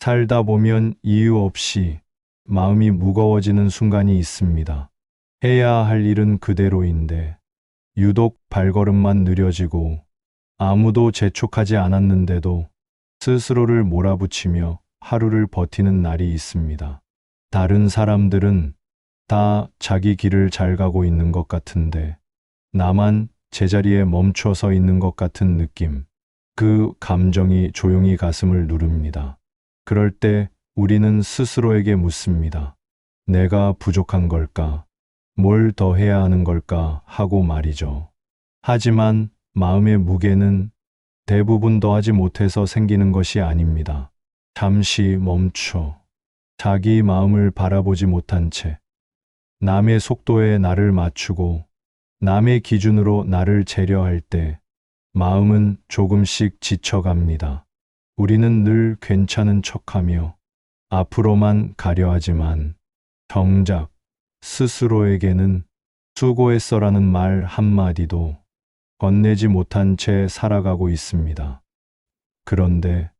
살다 보면 이유 없이 마음이 무거워지는 순간이 있습니다. 해야 할 일은 그대로인데 유독 발걸음만 느려지고 아무도 재촉하지 않았는데도 스스로를 몰아붙이며 하루를 버티는 날이 있습니다. 다른 사람들은 다 자기 길을 잘 가고 있는 것 같은데 나만 제자리에 멈춰 서 있는 것 같은 느낌. 그 감정이 조용히 가슴을 누릅니다. 그럴 때 우리는 스스로에게 묻습니다. 내가 부족한 걸까? 뭘 더 해야 하는 걸까? 하고 말이죠. 하지만 마음의 무게는 대부분 더하지 못해서 생기는 것이 아닙니다. 잠시 멈춰 자기 마음을 바라보지 못한 채 남의 속도에 나를 맞추고 남의 기준으로 나를 재려할 때 마음은 조금씩 지쳐갑니다. 우리는 늘 괜찮은 척하며 앞으로만 가려 하지만 정작 스스로에게는 수고했어라는 말 한마디도 건네지 못한 채 살아가고 있습니다. 그런데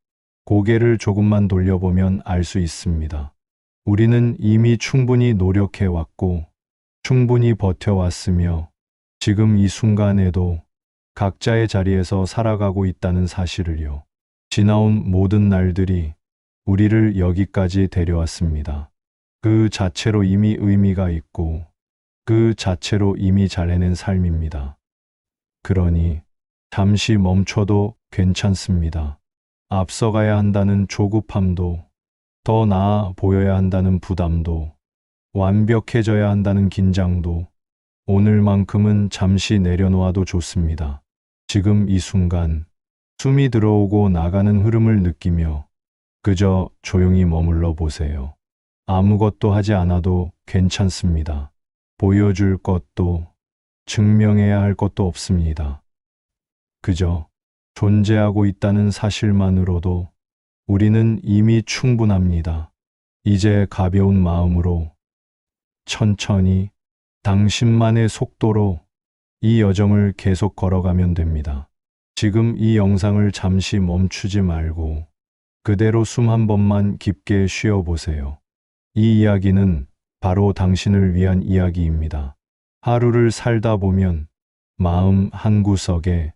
고개를 조금만 돌려보면 알 수 있습니다. 우리는 이미 충분히 노력해왔고 충분히 버텨왔으며 지금 이 순간에도 각자의 자리에서 살아가고 있다는 사실을요. 지나온 모든 날들이 우리를 여기까지 데려왔습니다. 그 자체로 이미 의미가 있고 그 자체로 이미 잘 해낸 삶입니다. 그러니 잠시 멈춰도 괜찮습니다. 앞서가야 한다는 조급함도, 더 나아 보여야 한다는 부담도, 완벽해져야 한다는 긴장도 오늘만큼은 잠시 내려놓아도 좋습니다. 지금 이 순간 숨이 들어오고 나가는 흐름을 느끼며 그저 조용히 머물러 보세요. 아무것도 하지 않아도 괜찮습니다. 보여줄 것도 증명해야 할 것도 없습니다. 그저 존재하고 있다는 사실만으로도 우리는 이미 충분합니다. 이제 가벼운 마음으로 천천히 당신만의 속도로 이 여정을 계속 걸어가면 됩니다. 지금 이 영상을 잠시 멈추지 말고 그대로 숨 한 번만 깊게 쉬어보세요. 이 이야기는 바로 당신을 위한 이야기입니다. 하루를 살다 보면 마음 한구석에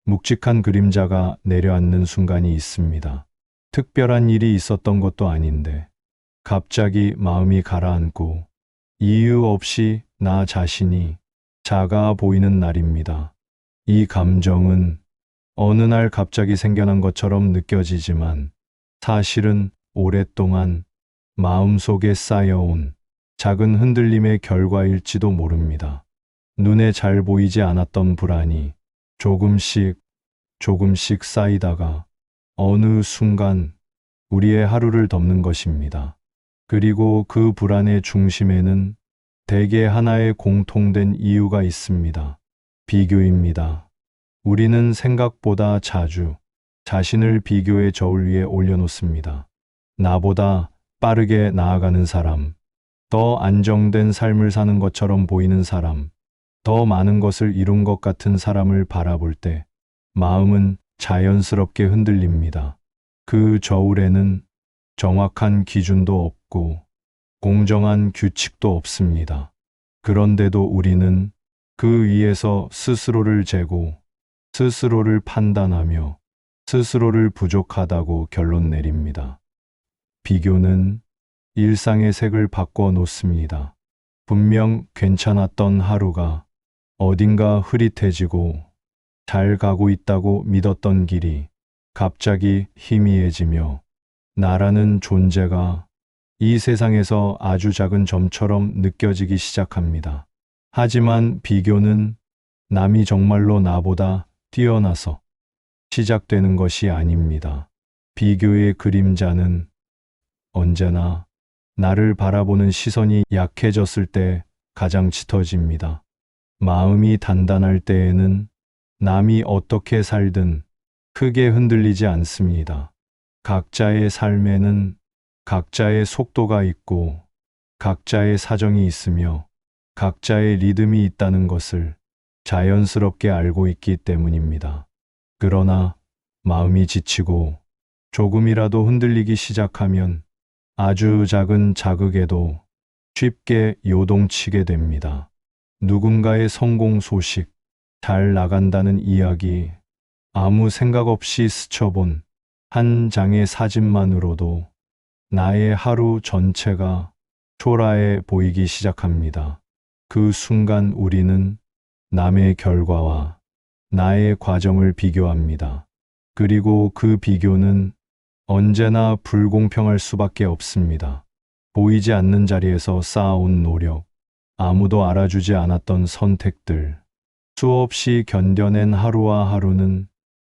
묵직한 그림자가 내려앉는 순간이 있습니다. 특별한 일이 있었던 것도 아닌데 갑자기 마음이 가라앉고 이유 없이 나 자신이 작아 보이는 날입니다. 이 감정은 어느 날 갑자기 생겨난 것처럼 느껴지지만 사실은 오랫동안 마음속에 쌓여온 작은 흔들림의 결과일지도 모릅니다. 눈에 잘 보이지 않았던 불안이 조금씩 쌓이다가 어느 순간 우리의 하루를 덮는 것입니다. 그리고 그 불안의 중심에는 대개 하나의 공통된 이유가 있습니다. 비교입니다. 우리는 생각보다 자주 자신을 비교의 저울 위에 올려놓습니다. 나보다 빠르게 나아가는 사람, 더 안정된 삶을 사는 것처럼 보이는 사람, 더 많은 것을 이룬 것 같은 사람을 바라볼 때 마음은 자연스럽게 흔들립니다. 그 저울에는 정확한 기준도 없고 공정한 규칙도 없습니다. 그런데도 우리는 그 위에서 스스로를 재고 스스로를 판단하며 스스로를 부족하다고 결론 내립니다. 비교는 일상의 색을 바꿔 놓습니다. 분명 괜찮았던 하루가 어딘가 흐릿해지고 잘 가고 있다고 믿었던 길이 갑자기 희미해지며 나라는 존재가 이 세상에서 아주 작은 점처럼 느껴지기 시작합니다. 하지만 비교는 남이 정말로 나보다 뛰어나서 시작되는 것이 아닙니다. 비교의 그림자는 언제나 나를 바라보는 시선이 약해졌을 때 가장 짙어집니다. 마음이 단단할 때에는 남이 어떻게 살든 크게 흔들리지 않습니다. 각자의 삶에는 각자의 속도가 있고 각자의 사정이 있으며 각자의 리듬이 있다는 것을 자연스럽게 알고 있기 때문입니다. 그러나 마음이 지치고 조금이라도 흔들리기 시작하면 아주 작은 자극에도 쉽게 요동치게 됩니다. 누군가의 성공 소식, 잘 나간다는 이야기, 아무 생각 없이 스쳐본 한 장의 사진만으로도 나의 하루 전체가 초라해 보이기 시작합니다. 그 순간 우리는 남의 결과와 나의 과정을 비교합니다. 그리고 그 비교는 언제나 불공평할 수밖에 없습니다. 보이지 않는 자리에서 쌓아온 노력, 아무도 알아주지 않았던 선택들, 수없이 견뎌낸 하루와 하루는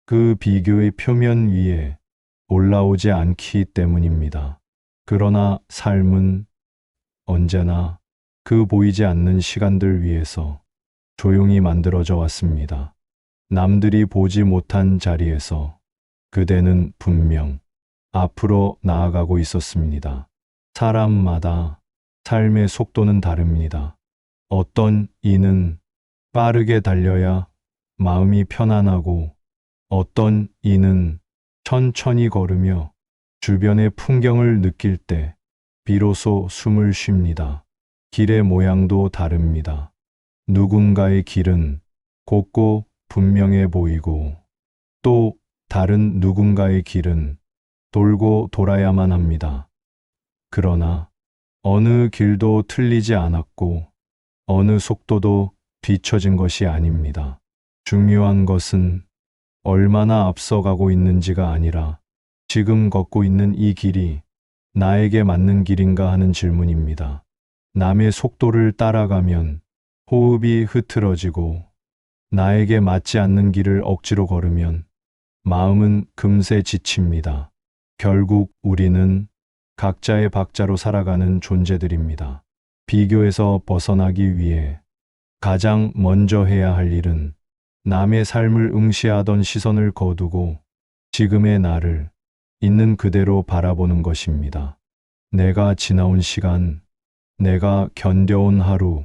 그 비교의 표면 위에 올라오지 않기 때문입니다. 그러나 삶은 언제나 그 보이지 않는 시간들 위에서 조용히 만들어져 왔습니다. 남들이 보지 못한 자리에서 그대는 분명 앞으로 나아가고 있었습니다. 사람마다 삶의 속도는 다릅니다. 어떤 이는 빠르게 달려야 마음이 편안하고 어떤 이는 천천히 걸으며 주변의 풍경을 느낄 때 비로소 숨을 쉽니다. 길의 모양도 다릅니다. 누군가의 길은 곱고 분명해 보이고 또 다른 누군가의 길은 돌고 돌아야만 합니다. 그러나 어느 길도 틀리지 않았고 어느 속도도 뒤처진 것이 아닙니다. 중요한 것은 얼마나 앞서가고 있는지가 아니라 지금 걷고 있는 이 길이 나에게 맞는 길인가 하는 질문입니다. 남의 속도를 따라가면 호흡이 흐트러지고 나에게 맞지 않는 길을 억지로 걸으면 마음은 금세 지칩니다. 결국 우리는 각자의 박자로 살아가는 존재들입니다. 비교에서 벗어나기 위해 가장 먼저 해야 할 일은 남의 삶을 응시하던 시선을 거두고 지금의 나를 있는 그대로 바라보는 것입니다. 내가 지나온 시간, 내가 견뎌온 하루,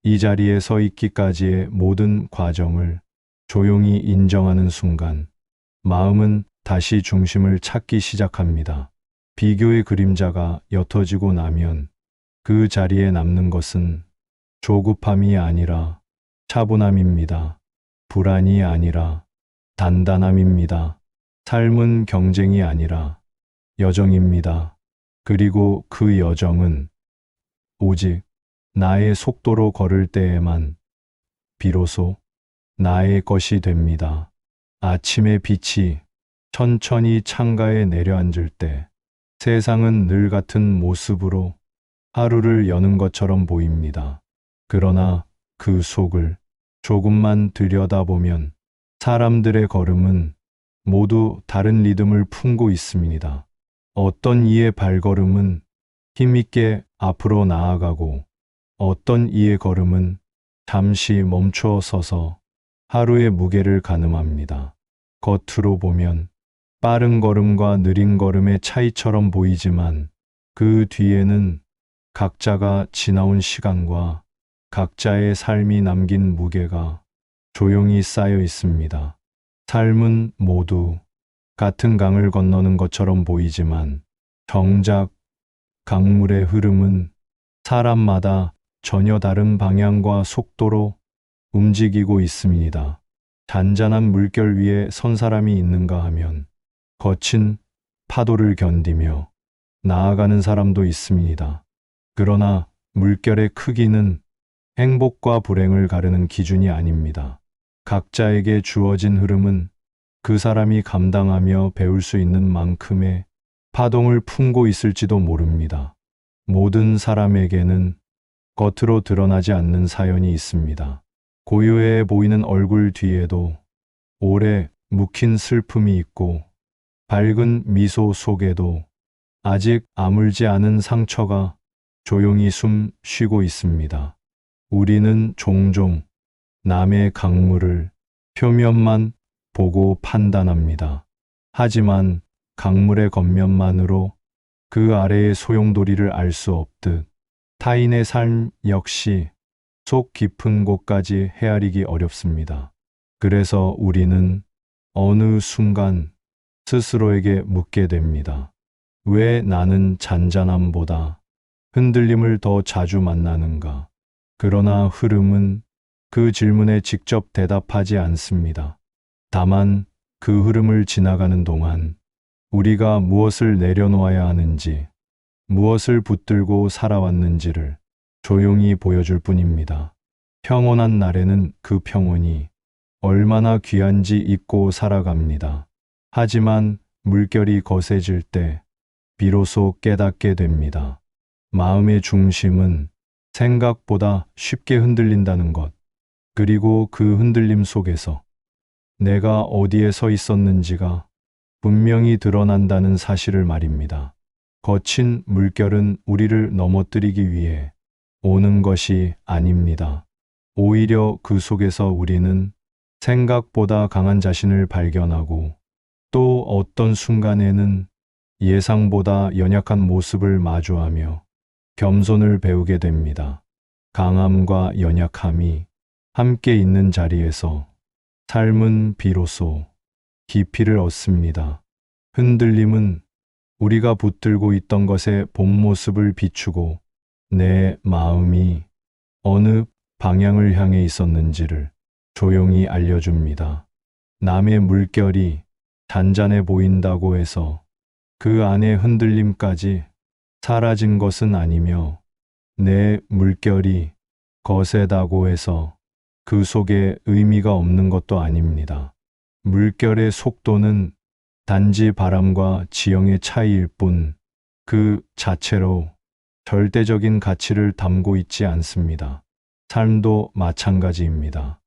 이 자리에 서 있기까지의 모든 과정을 조용히 인정하는 순간, 마음은 다시 중심을 찾기 시작합니다. 비교의 그림자가 옅어지고 나면 그 자리에 남는 것은 조급함이 아니라 차분함입니다. 불안이 아니라 단단함입니다. 삶은 경쟁이 아니라 여정입니다. 그리고 그 여정은 오직 나의 속도로 걸을 때에만 비로소 나의 것이 됩니다. 아침의 빛이 천천히 창가에 내려앉을 때 세상은 늘 같은 모습으로 하루를 여는 것처럼 보입니다. 그러나 그 속을 조금만 들여다보면 사람들의 걸음은 모두 다른 리듬을 품고 있습니다. 어떤 이의 발걸음은 힘있게 앞으로 나아가고 어떤 이의 걸음은 잠시 멈춰 서서 하루의 무게를 가늠합니다. 겉으로 보면 빠른 걸음과 느린 걸음의 차이처럼 보이지만 그 뒤에는 각자가 지나온 시간과 각자의 삶이 남긴 무게가 조용히 쌓여 있습니다. 삶은 모두 같은 강을 건너는 것처럼 보이지만 정작 강물의 흐름은 사람마다 전혀 다른 방향과 속도로 움직이고 있습니다. 잔잔한 물결 위에 선 사람이 있는가 하면 거친 파도를 견디며 나아가는 사람도 있습니다. 그러나 물결의 크기는 행복과 불행을 가르는 기준이 아닙니다. 각자에게 주어진 흐름은 그 사람이 감당하며 배울 수 있는 만큼의 파동을 품고 있을지도 모릅니다. 모든 사람에게는 겉으로 드러나지 않는 사연이 있습니다. 고요해 보이는 얼굴 뒤에도 오래 묵힌 슬픔이 있고 밝은 미소 속에도 아직 아물지 않은 상처가 조용히 숨 쉬고 있습니다. 우리는 종종 남의 강물을 표면만 보고 판단합니다. 하지만 강물의 겉면만으로 그 아래의 소용돌이를 알 수 없듯 타인의 삶 역시 속 깊은 곳까지 헤아리기 어렵습니다. 그래서 우리는 어느 순간 스스로에게 묻게 됩니다. 왜 나는 잔잔함보다 흔들림을 더 자주 만나는가? 그러나 흐름은 그 질문에 직접 대답하지 않습니다. 다만 그 흐름을 지나가는 동안 우리가 무엇을 내려놓아야 하는지, 무엇을 붙들고 살아왔는지를 조용히 보여줄 뿐입니다. 평온한 날에는 그 평온이 얼마나 귀한지 잊고 살아갑니다. 하지만 물결이 거세질 때 비로소 깨닫게 됩니다. 마음의 중심은 생각보다 쉽게 흔들린다는 것, 그리고 그 흔들림 속에서 내가 어디에 서 있었는지가 분명히 드러난다는 사실을 말입니다. 거친 물결은 우리를 넘어뜨리기 위해 오는 것이 아닙니다. 오히려 그 속에서 우리는 생각보다 강한 자신을 발견하고 또 어떤 순간에는 예상보다 연약한 모습을 마주하며 겸손을 배우게 됩니다. 강함과 연약함이 함께 있는 자리에서 삶은 비로소 깊이를 얻습니다. 흔들림은 우리가 붙들고 있던 것의 본 모습을 비추고 내 마음이 어느 방향을 향해 있었는지를 조용히 알려줍니다. 남의 물결이 잔잔해 보인다고 해서 그 안의 흔들림까지 사라진 것은 아니며 내 물결이 거세다고 해서 그 속에 의미가 없는 것도 아닙니다. 물결의 속도는 단지 바람과 지형의 차이일 뿐 그 자체로 절대적인 가치를 담고 있지 않습니다. 삶도 마찬가지입니다.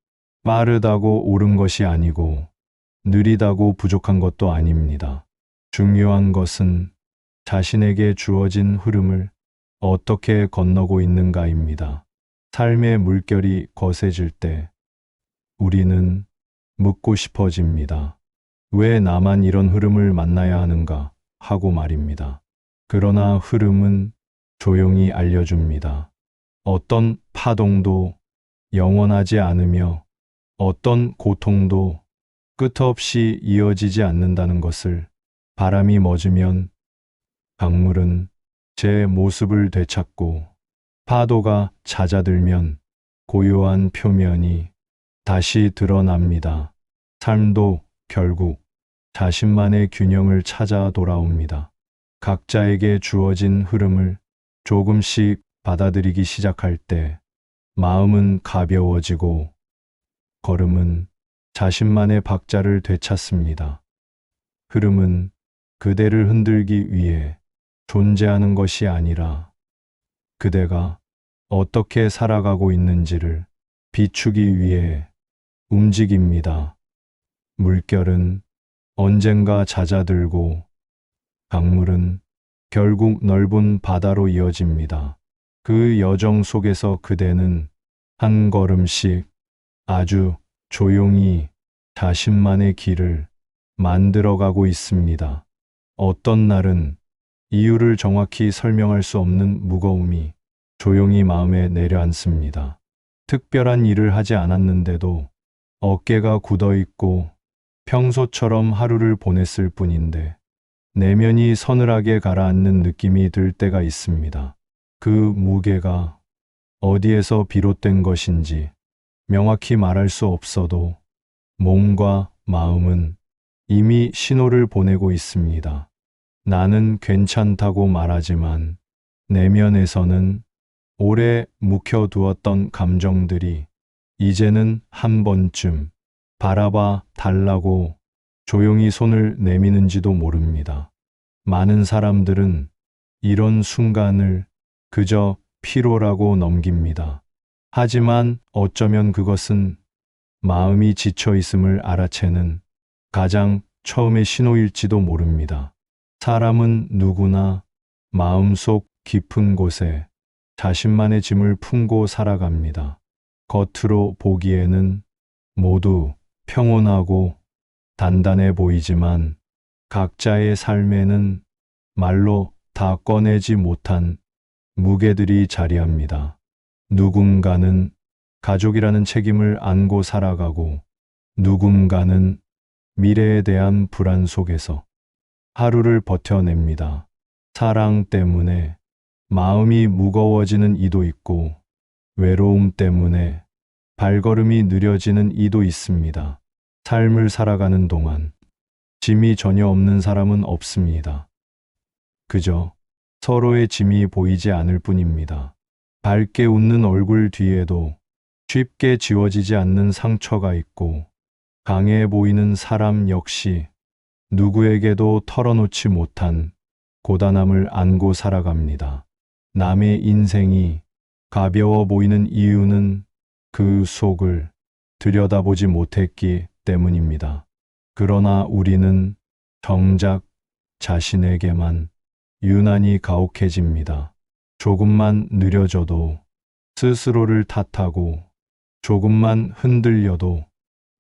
빠르다고 옳은 것이 아니고 느리다고 부족한 것도 아닙니다. 중요한 것은 자신에게 주어진 흐름을 어떻게 건너고 있는가입니다. 삶의 물결이 거세질 때 우리는 묻고 싶어집니다. 왜 나만 이런 흐름을 만나야 하는가 하고 말입니다. 그러나 흐름은 조용히 알려줍니다. 어떤 파동도 영원하지 않으며 어떤 고통도 끝없이 이어지지 않는다는 것을. 바람이 멎으면 강물은 제 모습을 되찾고 파도가 잦아들면 고요한 표면이 다시 드러납니다. 삶도 결국 자신만의 균형을 찾아 돌아옵니다. 각자에게 주어진 흐름을 조금씩 받아들이기 시작할 때 마음은 가벼워지고 걸음은 자신만의 박자를 되찾습니다. 흐름은 그대를 흔들기 위해 존재하는 것이 아니라 그대가 어떻게 살아가고 있는지를 비추기 위해 움직입니다. 물결은 언젠가 잦아들고 강물은 결국 넓은 바다로 이어집니다. 그 여정 속에서 그대는 한 걸음씩 아주 조용히 자신만의 길을 만들어가고 있습니다. 어떤 날은 이유를 정확히 설명할 수 없는 무거움이 조용히 마음에 내려앉습니다. 특별한 일을 하지 않았는데도 어깨가 굳어 있고 평소처럼 하루를 보냈을 뿐인데 내면이 서늘하게 가라앉는 느낌이 들 때가 있습니다. 그 무게가 어디에서 비롯된 것인지 명확히 말할 수 없어도 몸과 마음은 이미 신호를 보내고 있습니다. 나는 괜찮다고 말하지만 내면에서는 오래 묵혀두었던 감정들이 이제는 한 번쯤 바라봐 달라고 조용히 손을 내미는지도 모릅니다. 많은 사람들은 이런 순간을 그저 피로라고 넘깁니다. 하지만 어쩌면 그것은 마음이 지쳐 있음을 알아채는 가장 처음의 신호일지도 모릅니다. 사람은 누구나 마음속 깊은 곳에 자신만의 짐을 품고 살아갑니다. 겉으로 보기에는 모두 평온하고 단단해 보이지만 각자의 삶에는 말로 다 꺼내지 못한 무게들이 자리합니다. 누군가는 가족이라는 책임을 안고 살아가고 누군가는 미래에 대한 불안 속에서 하루를 버텨냅니다. 사랑 때문에 마음이 무거워지는 이도 있고, 외로움 때문에 발걸음이 느려지는 이도 있습니다. 삶을 살아가는 동안 짐이 전혀 없는 사람은 없습니다. 그저 서로의 짐이 보이지 않을 뿐입니다. 밝게 웃는 얼굴 뒤에도 쉽게 지워지지 않는 상처가 있고, 강해 보이는 사람 역시 누구에게도 털어놓지 못한 고단함을 안고 살아갑니다. 남의 인생이 가벼워 보이는 이유는 그 속을 들여다보지 못했기 때문입니다. 그러나 우리는 정작 자신에게만 유난히 가혹해집니다. 조금만 느려져도 스스로를 탓하고, 조금만 흔들려도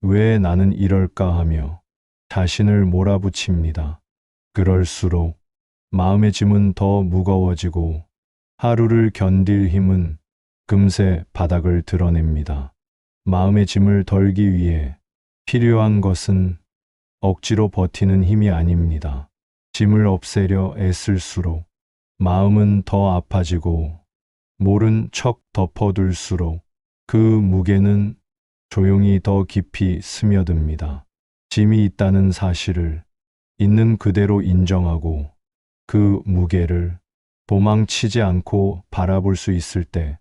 왜 나는 이럴까 하며 자신을 몰아붙입니다. 그럴수록 마음의 짐은 더 무거워지고, 하루를 견딜 힘은 금세 바닥을 드러냅니다. 마음의 짐을 덜기 위해 필요한 것은 억지로 버티는 힘이 아닙니다. 짐을 없애려 애쓸수록 마음은 더 아파지고, 모른 척 덮어둘수록 그 무게는 조용히 더 깊이 스며듭니다. 짐이 있다는 사실을 있는 그대로 인정하고, 그 무게를 도망치지 않고 바라볼 수 있을 때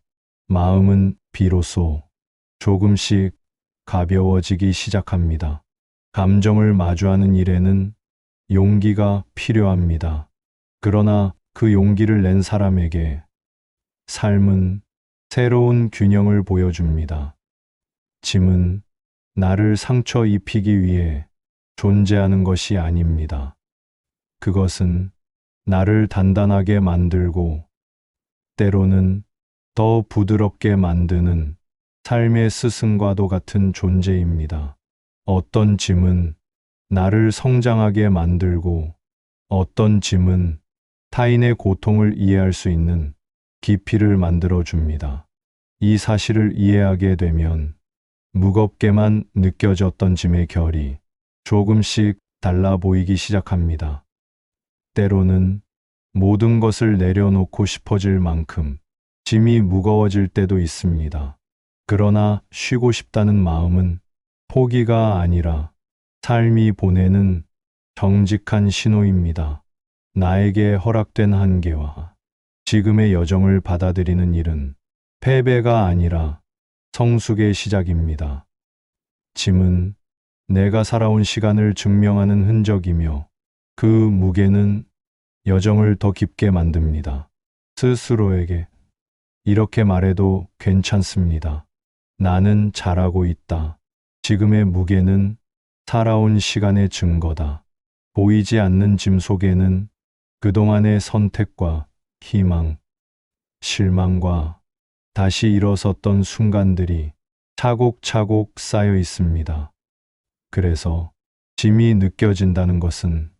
마음은 비로소 조금씩 가벼워지기 시작합니다. 감정을 마주하는 일에는 용기가 필요합니다. 그러나 그 용기를 낸 사람에게 삶은 새로운 균형을 보여줍니다. 짐은 나를 상처 입히기 위해 존재하는 것이 아닙니다. 그것은 나를 단단하게 만들고, 때로는 더 부드럽게 만드는 삶의 스승과도 같은 존재입니다. 어떤 짐은 나를 성장하게 만들고, 어떤 짐은 타인의 고통을 이해할 수 있는 깊이를 만들어 줍니다. 이 사실을 이해하게 되면 무겁게만 느껴졌던 짐의 결이 조금씩 달라 보이기 시작합니다. 때로는 모든 것을 내려놓고 싶어질 만큼 짐이 무거워질 때도 있습니다. 그러나 쉬고 싶다는 마음은 포기가 아니라 삶이 보내는 정직한 신호입니다. 나에게 허락된 한계와 지금의 여정을 받아들이는 일은 패배가 아니라 성숙의 시작입니다. 짐은 내가 살아온 시간을 증명하는 흔적이며, 그 무게는 여정을 더 깊게 만듭니다. 스스로에게 이렇게 말해도 괜찮습니다. 나는 잘하고 있다. 지금의 무게는 살아온 시간의 증거다. 보이지 않는 짐 속에는 그동안의 선택과 희망, 실망과 다시 일어섰던 순간들이 차곡차곡 쌓여 있습니다. 그래서 짐이 느껴진다는 것은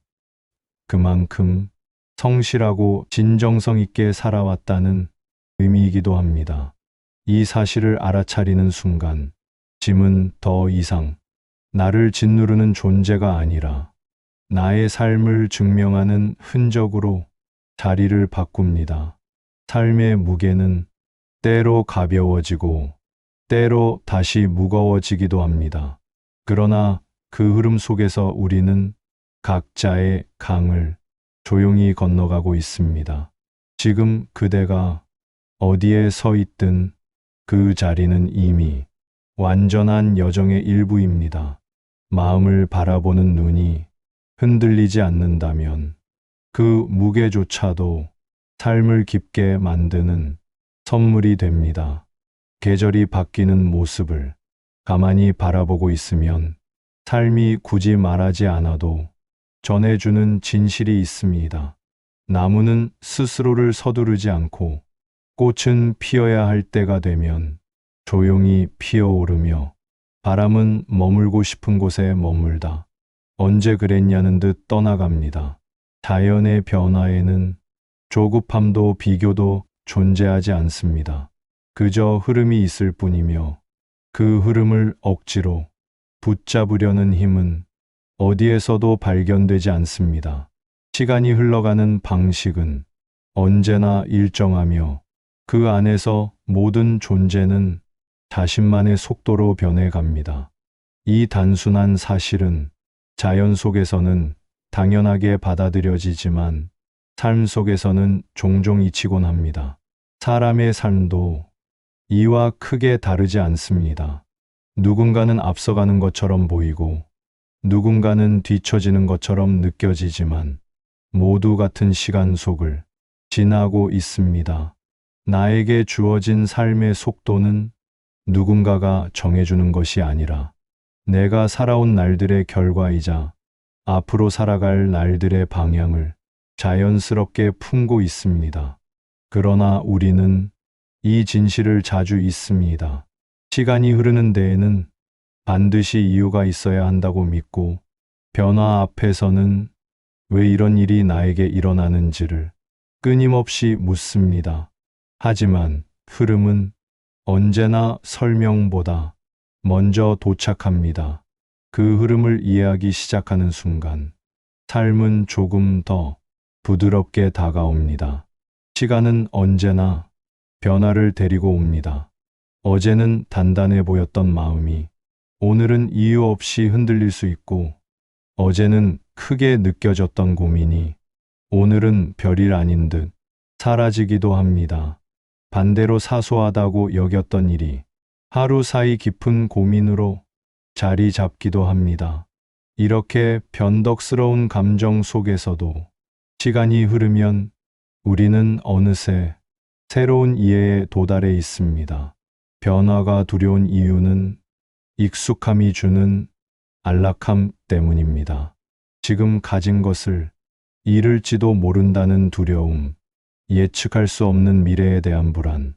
그만큼 성실하고 진정성 있게 살아왔다는 의미이기도 합니다. 이 사실을 알아차리는 순간, 짐은 더 이상 나를 짓누르는 존재가 아니라 나의 삶을 증명하는 흔적으로 자리를 바꿉니다. 삶의 무게는 때로 가벼워지고, 때로 다시 무거워지기도 합니다. 그러나 그 흐름 속에서 우리는 각자의 강을 조용히 건너가고 있습니다. 지금 그대가 어디에 서 있든 그 자리는 이미 완전한 여정의 일부입니다. 마음을 바라보는 눈이 흔들리지 않는다면 그 무게조차도 삶을 깊게 만드는 선물이 됩니다. 계절이 바뀌는 모습을 가만히 바라보고 있으면 삶이 굳이 말하지 않아도 전해주는 진실이 있습니다. 나무는 스스로를 서두르지 않고, 꽃은 피어야 할 때가 되면 조용히 피어오르며, 바람은 머물고 싶은 곳에 머물다 언제 그랬냐는 듯 떠나갑니다. 자연의 변화에는 조급함도 비교도 존재하지 않습니다. 그저 흐름이 있을 뿐이며, 그 흐름을 억지로 붙잡으려는 힘은 어디에서도 발견되지 않습니다. 시간이 흘러가는 방식은 언제나 일정하며 그 안에서 모든 존재는 자신만의 속도로 변해갑니다. 이 단순한 사실은 자연 속에서는 당연하게 받아들여지지만 삶 속에서는 종종 잊히곤 합니다. 사람의 삶도 이와 크게 다르지 않습니다. 누군가는 앞서가는 것처럼 보이고 누군가는 뒤처지는 것처럼 느껴지지만 모두 같은 시간 속을 지나고 있습니다. 나에게 주어진 삶의 속도는 누군가가 정해주는 것이 아니라 내가 살아온 날들의 결과이자 앞으로 살아갈 날들의 방향을 자연스럽게 품고 있습니다. 그러나 우리는 이 진실을 자주 잊습니다. 시간이 흐르는 데에는 반드시 이유가 있어야 한다고 믿고 변화 앞에서는 왜 이런 일이 나에게 일어나는지를 끊임없이 묻습니다. 하지만 흐름은 언제나 설명보다 먼저 도착합니다. 그 흐름을 이해하기 시작하는 순간 삶은 조금 더 부드럽게 다가옵니다. 시간은 언제나 변화를 데리고 옵니다. 어제는 단단해 보였던 마음이 오늘은 이유 없이 흔들릴 수 있고, 어제는 크게 느껴졌던 고민이 오늘은 별일 아닌 듯 사라지기도 합니다. 반대로 사소하다고 여겼던 일이 하루 사이 깊은 고민으로 자리 잡기도 합니다. 이렇게 변덕스러운 감정 속에서도 시간이 흐르면 우리는 어느새 새로운 이해에 도달해 있습니다. 변화가 두려운 이유는 익숙함이 주는 안락함 때문입니다. 지금 가진 것을 잃을지도 모른다는 두려움, 예측할 수 없는 미래에 대한 불안,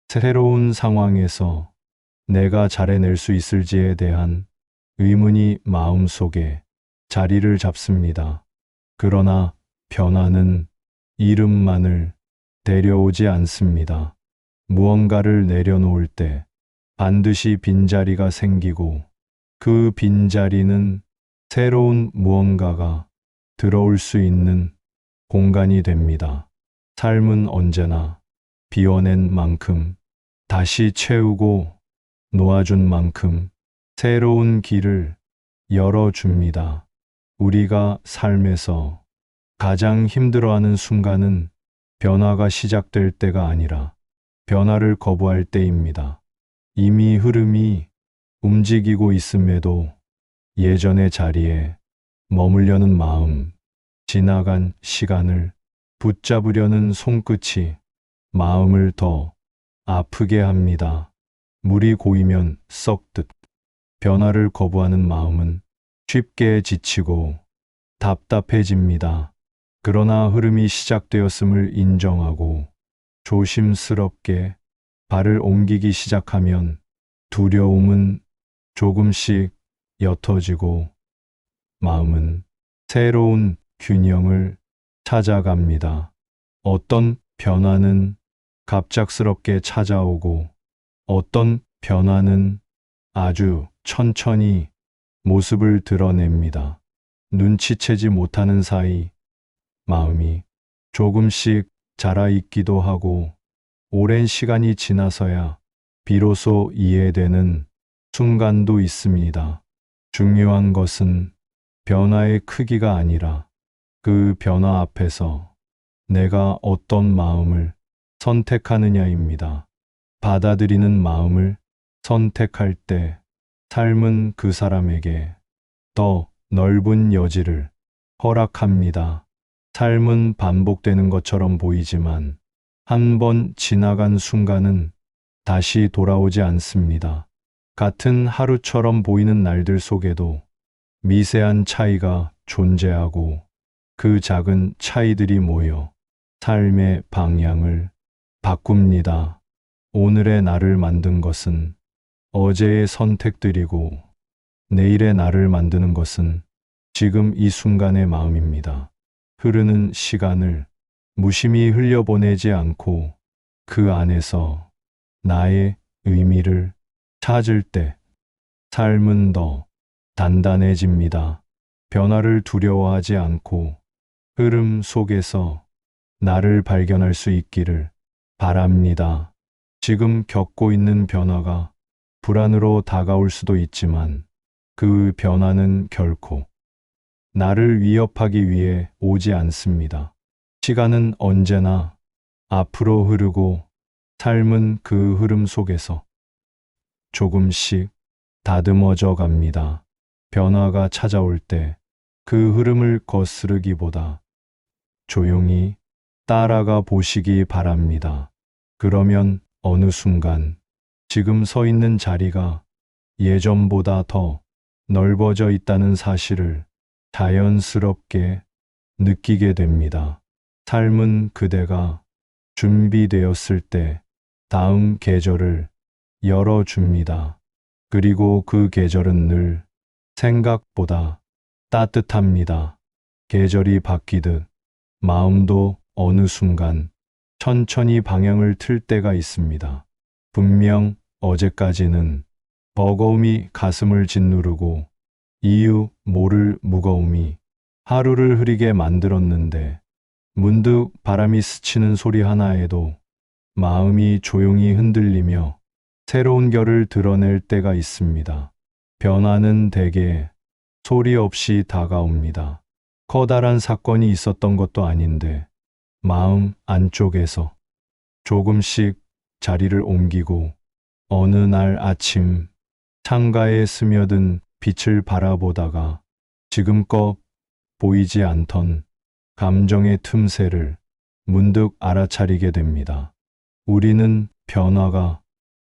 새로운 상황에서 내가 잘해낼 수 있을지에 대한 의문이 마음속에 자리를 잡습니다. 그러나 변화는 이름만을 데려오지 않습니다. 무언가를 내려놓을 때 반드시 빈자리가 생기고 그 빈자리는 새로운 무언가가 들어올 수 있는 공간이 됩니다. 삶은 언제나 비워낸 만큼 다시 채우고 놓아준 만큼 새로운 길을 열어줍니다. 우리가 삶에서 가장 힘들어하는 순간은 변화가 시작될 때가 아니라 변화를 거부할 때입니다. 이미 흐름이 움직이고 있음에도 예전의 자리에 머물려는 마음, 지나간 시간을 붙잡으려는 손끝이 마음을 더 아프게 합니다. 물이 고이면 썩듯 변화를 거부하는 마음은 쉽게 지치고 답답해집니다. 그러나 흐름이 시작되었음을 인정하고 조심스럽게 발을 옮기기 시작하면 두려움은 조금씩 옅어지고 마음은 새로운 균형을 찾아갑니다. 어떤 변화는 갑작스럽게 찾아오고 어떤 변화는 아주 천천히 모습을 드러냅니다. 눈치채지 못하는 사이 마음이 조금씩 자라있기도 하고 오랜 시간이 지나서야 비로소 이해되는 순간도 있습니다. 중요한 것은 변화의 크기가 아니라 그 변화 앞에서 내가 어떤 마음을 선택하느냐입니다. 받아들이는 마음을 선택할 때 삶은 그 사람에게 더 넓은 여지를 허락합니다. 삶은 반복되는 것처럼 보이지만 한 번 지나간 순간은 다시 돌아오지 않습니다. 같은 하루처럼 보이는 날들 속에도 미세한 차이가 존재하고 그 작은 차이들이 모여 삶의 방향을 바꿉니다. 오늘의 나를 만든 것은 어제의 선택들이고 내일의 나를 만드는 것은 지금 이 순간의 마음입니다. 흐르는 시간을 무심히 흘려보내지 않고 그 안에서 나의 의미를 찾을 때 삶은 더 단단해집니다. 변화를 두려워하지 않고 흐름 속에서 나를 발견할 수 있기를 바랍니다. 지금 겪고 있는 변화가 불안으로 다가올 수도 있지만 그 변화는 결코 나를 위협하기 위해 오지 않습니다. 시간은 언제나 앞으로 흐르고 삶은 그 흐름 속에서 조금씩 다듬어져 갑니다. 변화가 찾아올 때 그 흐름을 거스르기보다 조용히 따라가 보시기 바랍니다. 그러면 어느 순간 지금 서 있는 자리가 예전보다 더 넓어져 있다는 사실을 자연스럽게 느끼게 됩니다. 삶은 그대가 준비되었을 때 다음 계절을 열어줍니다. 그리고 그 계절은 늘 생각보다 따뜻합니다. 계절이 바뀌듯 마음도 어느 순간 천천히 방향을 틀 때가 있습니다. 분명 어제까지는 버거움이 가슴을 짓누르고 이유 모를 무거움이 하루를 흐리게 만들었는데 문득 바람이 스치는 소리 하나에도 마음이 조용히 흔들리며 새로운 결을 드러낼 때가 있습니다. 변화는 대개 소리 없이 다가옵니다. 커다란 사건이 있었던 것도 아닌데 마음 안쪽에서 조금씩 자리를 옮기고 어느 날 아침 창가에 스며든 빛을 바라보다가 지금껏 보이지 않던 감정의 틈새를 문득 알아차리게 됩니다. 우리는 변화가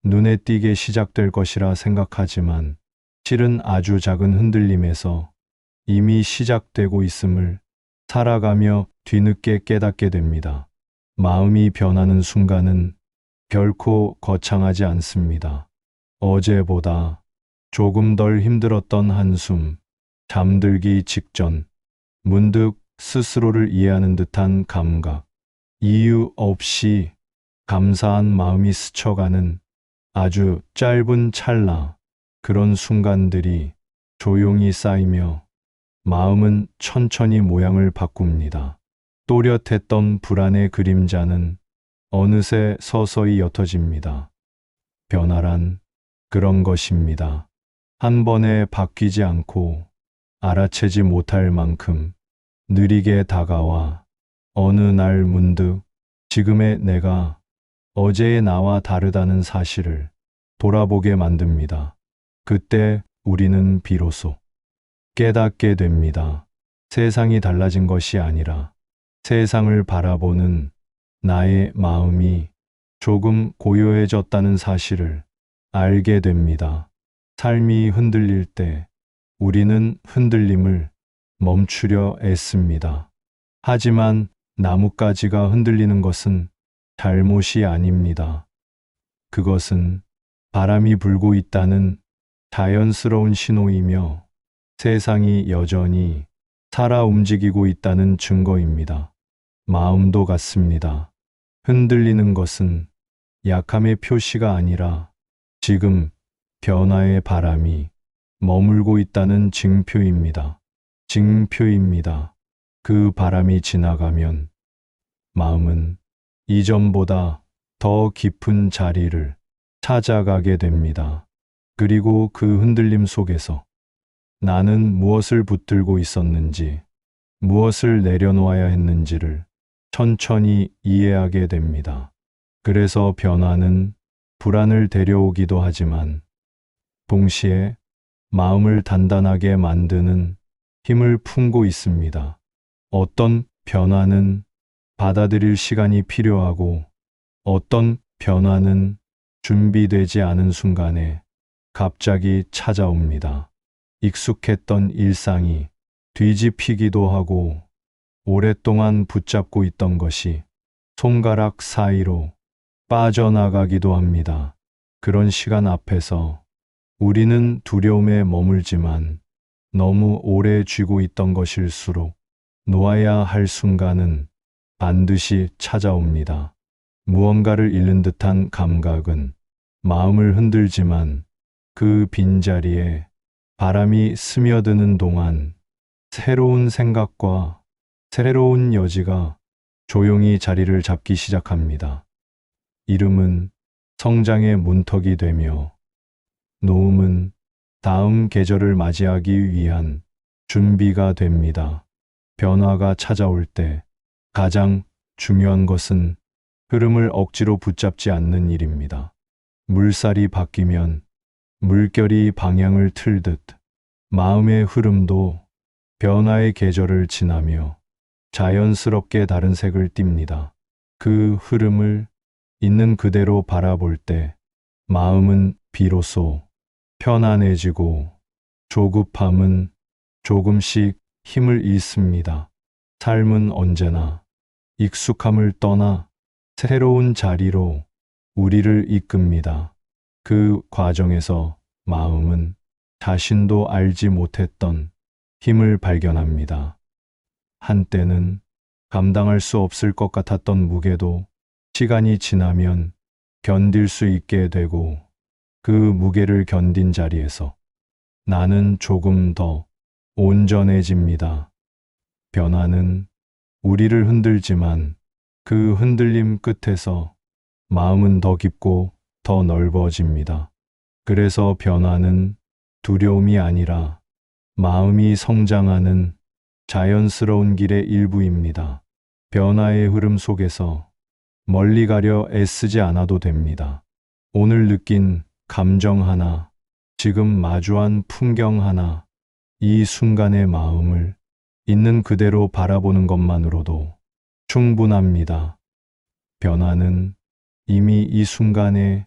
눈에 띄게 시작될 것이라 생각하지만 실은 아주 작은 흔들림에서 이미 시작되고 있음을 살아가며 뒤늦게 깨닫게 됩니다. 마음이 변하는 순간은 결코 거창하지 않습니다. 어제보다 조금 덜 힘들었던 한숨, 잠들기 직전, 문득 스스로를 이해하는 듯한 감각, 이유 없이 감사한 마음이 스쳐가는 아주 짧은 찰나, 그런 순간들이 조용히 쌓이며 마음은 천천히 모양을 바꿉니다. 또렷했던 불안의 그림자는 어느새 서서히 옅어집니다. 변화란 그런 것입니다. 한 번에 바뀌지 않고 알아채지 못할 만큼 느리게 다가와 어느 날 문득 지금의 내가 어제의 나와 다르다는 사실을 돌아보게 만듭니다. 그때 우리는 비로소 깨닫게 됩니다. 세상이 달라진 것이 아니라 세상을 바라보는 나의 마음이 조금 고요해졌다는 사실을 알게 됩니다. 삶이 흔들릴 때 우리는 흔들림을 멈추려 애씁니다. 하지만 나뭇가지가 흔들리는 것은 잘못이 아닙니다. 그것은 바람이 불고 있다는 자연스러운 신호이며 세상이 여전히 살아 움직이고 있다는 증거입니다. 마음도 같습니다. 흔들리는 것은 약함의 표시가 아니라 지금 변화의 바람이 머물고 있다는 징표입니다. 징표입니다. 그 바람이 지나가면 마음은 이전보다 더 깊은 자리를 찾아가게 됩니다. 그리고 그 흔들림 속에서 나는 무엇을 붙들고 있었는지, 무엇을 내려놓아야 했는지를 천천히 이해하게 됩니다. 그래서 변화는 불안을 데려오기도 하지만 동시에 마음을 단단하게 만드는 힘을 품고 있습니다. 어떤 변화는 받아들일 시간이 필요하고 어떤 변화는 준비되지 않은 순간에 갑자기 찾아옵니다. 익숙했던 일상이 뒤집히기도 하고 오랫동안 붙잡고 있던 것이 손가락 사이로 빠져나가기도 합니다. 그런 시간 앞에서 우리는 두려움에 머물지만 너무 오래 쥐고 있던 것일수록 놓아야 할 순간은 반드시 찾아옵니다. 무언가를 잃는 듯한 감각은 마음을 흔들지만 그 빈자리에 바람이 스며드는 동안 새로운 생각과 새로운 여지가 조용히 자리를 잡기 시작합니다. 이름은 성장의 문턱이 되며, 노음은 다음 계절을 맞이하기 위한 준비가 됩니다. 변화가 찾아올 때 가장 중요한 것은 흐름을 억지로 붙잡지 않는 일입니다. 물살이 바뀌면 물결이 방향을 틀듯 마음의 흐름도 변화의 계절을 지나며 자연스럽게 다른 색을 띱니다. 그 흐름을 있는 그대로 바라볼 때 마음은 비로소 편안해지고 조급함은 조금씩 힘을 잃습니다. 삶은 언제나 익숙함을 떠나 새로운 자리로 우리를 이끕니다. 그 과정에서 마음은 자신도 알지 못했던 힘을 발견합니다. 한때는 감당할 수 없을 것 같았던 무게도 시간이 지나면 견딜 수 있게 되고, 그 무게를 견딘 자리에서 나는 조금 더 온전해집니다. 변화는 우리를 흔들지만 그 흔들림 끝에서 마음은 더 깊고 더 넓어집니다. 그래서 변화는 두려움이 아니라 마음이 성장하는 자연스러운 길의 일부입니다. 변화의 흐름 속에서 멀리 가려 애쓰지 않아도 됩니다. 오늘 느낀 감정 하나, 지금 마주한 풍경 하나, 이 순간의 마음을 있는 그대로 바라보는 것만으로도 충분합니다. 변화는 이미 이 순간의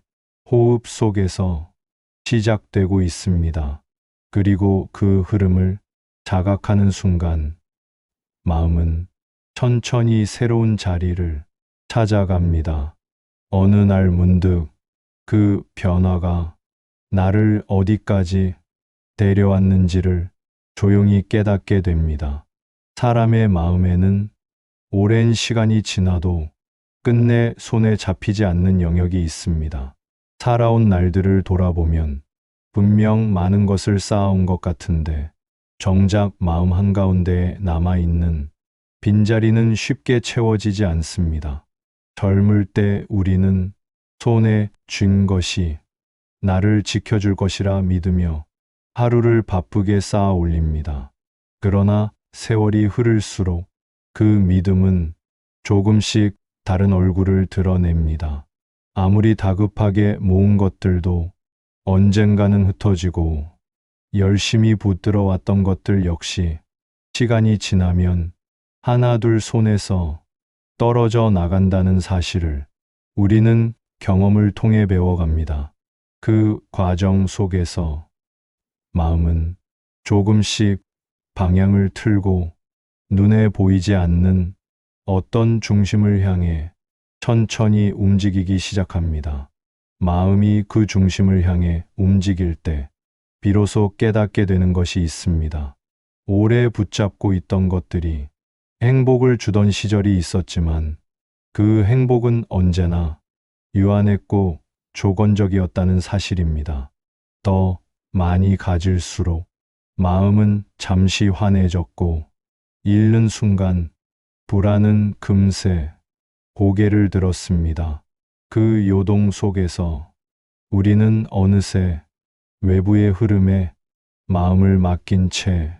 호흡 속에서 시작되고 있습니다. 그리고 그 흐름을 자각하는 순간, 마음은 천천히 새로운 자리를 찾아갑니다. 어느 날 문득 그 변화가 나를 어디까지 데려왔는지를 조용히 깨닫게 됩니다. 사람의 마음에는 오랜 시간이 지나도 끝내 손에 잡히지 않는 영역이 있습니다. 살아온 날들을 돌아보면 분명 많은 것을 쌓아온 것 같은데, 정작 마음 한가운데에 남아있는 빈자리는 쉽게 채워지지 않습니다. 젊을 때 우리는 손에 쥔 것이 나를 지켜줄 것이라 믿으며 하루를 바쁘게 쌓아 올립니다. 그러나 세월이 흐를수록 그 믿음은 조금씩 다른 얼굴을 드러냅니다. 아무리 다급하게 모은 것들도 언젠가는 흩어지고, 열심히 붙들어 왔던 것들 역시 시간이 지나면 하나둘 손에서 떨어져 나간다는 사실을 우리는 경험을 통해 배워갑니다. 그 과정 속에서 마음은 조금씩 방향을 틀고 눈에 보이지 않는 어떤 중심을 향해 천천히 움직이기 시작합니다. 마음이 그 중심을 향해 움직일 때 비로소 깨닫게 되는 것이 있습니다. 오래 붙잡고 있던 것들이 행복을 주던 시절이 있었지만, 그 행복은 언제나 유한했고 조건적이었다는 사실입니다. 더 많이 가질수록 마음은 잠시 환해졌고, 잃는 순간 불안은 금세 고개를 들었습니다. 그 요동 속에서 우리는 어느새 외부의 흐름에 마음을 맡긴 채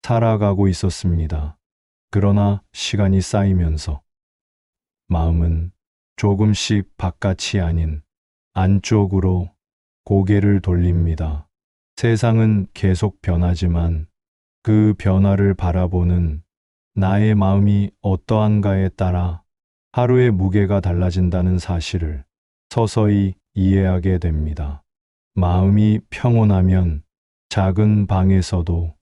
살아가고 있었습니다. 그러나 시간이 쌓이면서 마음은 조금씩 바깥이 아닌 안쪽으로 고개를 돌립니다. 세상은 계속 변하지만 그 변화를 바라보는 나의 마음이 어떠한가에 따라 하루의 무게가 달라진다는 사실을 서서히 이해하게 됩니다. 마음이 평온하면 작은 방에서도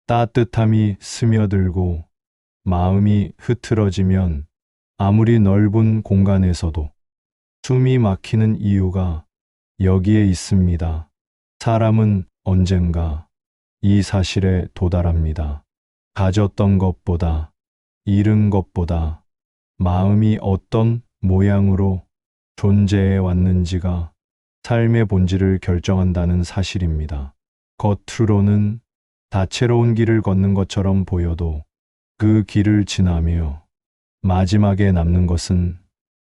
따뜻함이 스며들고, 마음이 흐트러지면 아무리 넓은 공간에서도 숨이 막히는 이유가 여기에 있습니다. 사람은 언젠가 이 사실에 도달합니다. 가졌던 것보다, 잃은 것보다 마음이 어떤 모양으로 존재해 왔는지가 삶의 본질을 결정한다는 사실입니다. 겉으로는 다채로운 길을 걷는 것처럼 보여도 그 길을 지나며 마지막에 남는 것은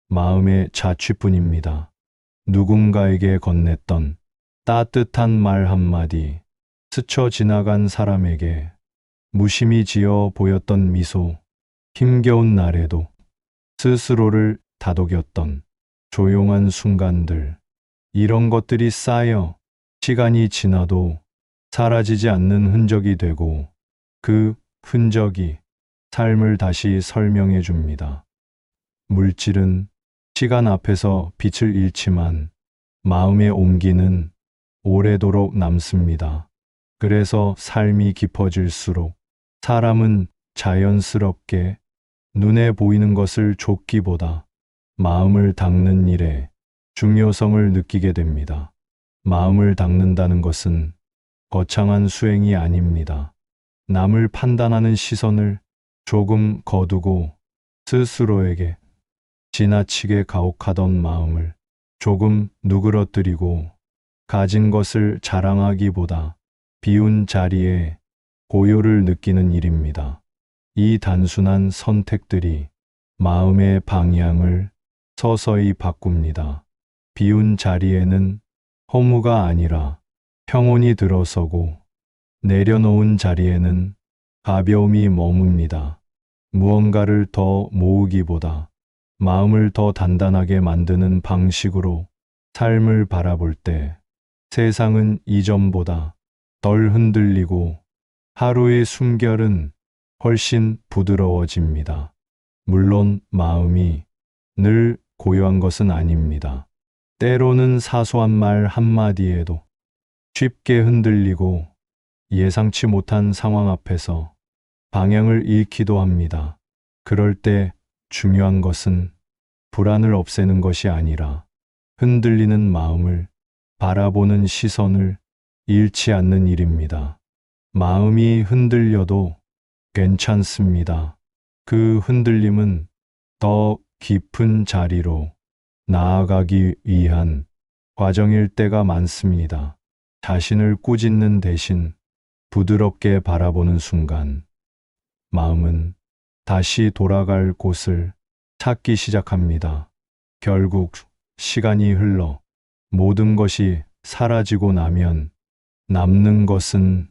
마음의 자취뿐입니다. 누군가에게 건넸던 따뜻한 말 한마디, 스쳐 지나간 사람에게 무심히 지어 보였던 미소, 힘겨운 날에도 스스로를 다독였던 조용한 순간들, 이런 것들이 쌓여 시간이 지나도 사라지지 않는 흔적이 되고, 그 흔적이 삶을 다시 설명해 줍니다. 물질은 시간 앞에서 빛을 잃지만 마음의 온기는 오래도록 남습니다. 그래서 삶이 깊어질수록 사람은 자연스럽게 눈에 보이는 것을 좇기보다 마음을 닦는 일에 중요성을 느끼게 됩니다. 마음을 닦는다는 것은 거창한 수행이 아닙니다. 남을 판단하는 시선을 조금 거두고 스스로에게 지나치게 가혹하던 마음을 조금 누그러뜨리고, 가진 것을 자랑하기보다 비운 자리에 고요를 느끼는 일입니다. 이 단순한 선택들이 마음의 방향을 서서히 바꿉니다. 비운 자리에는 허무가 아니라 평온이 들어서고, 내려놓은 자리에는 가벼움이 머뭅니다. 무언가를 더 모으기보다 마음을 더 단단하게 만드는 방식으로 삶을 바라볼 때 세상은 이전보다 덜 흔들리고 하루의 숨결은 훨씬 부드러워집니다. 물론 마음이 늘 고요한 것은 아닙니다. 때로는 사소한 말 한마디에도 쉽게 흔들리고, 예상치 못한 상황 앞에서 방향을 잃기도 합니다. 그럴 때 중요한 것은 불안을 없애는 것이 아니라 흔들리는 마음을 바라보는 시선을 잃지 않는 일입니다. 마음이 흔들려도 괜찮습니다. 그 흔들림은 더 깊은 자리로 나아가기 위한 과정일 때가 많습니다. 자신을 꾸짖는 대신 부드럽게 바라보는 순간, 마음은 다시 돌아갈 곳을 찾기 시작합니다. 결국 시간이 흘러 모든 것이 사라지고 나면 남는 것은